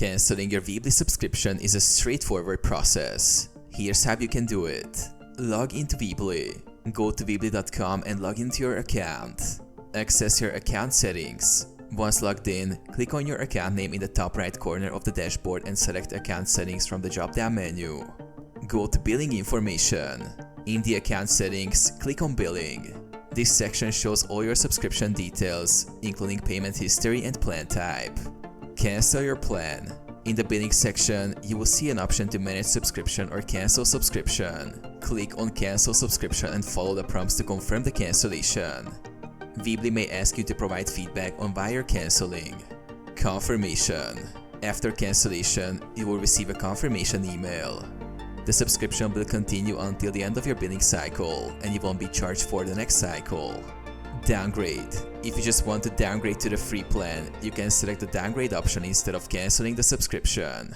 Canceling your Weebly subscription is a straightforward process. Here's how you can do it. Log into Weebly. Go to weebly.com and log into your account. Access your account settings. Once logged in, click on your account name in the top right corner of the dashboard and select Account Settings from the drop-down menu. Go to Billing Information. In the account settings, click on Billing. This section shows all your subscription details, including payment history and plan type. Cancel your plan. In the billing section, you will see an option to manage subscription or cancel subscription. Click on Cancel Subscription and follow the prompts to confirm the cancellation. Weebly may ask you to provide feedback on why you're canceling. Confirmation. After cancellation, you will receive a confirmation email. The subscription will continue until the end of your billing cycle, and you won't be charged for the next cycle. Downgrade. If you just want to downgrade to the free plan, you can select the downgrade option instead of canceling the subscription.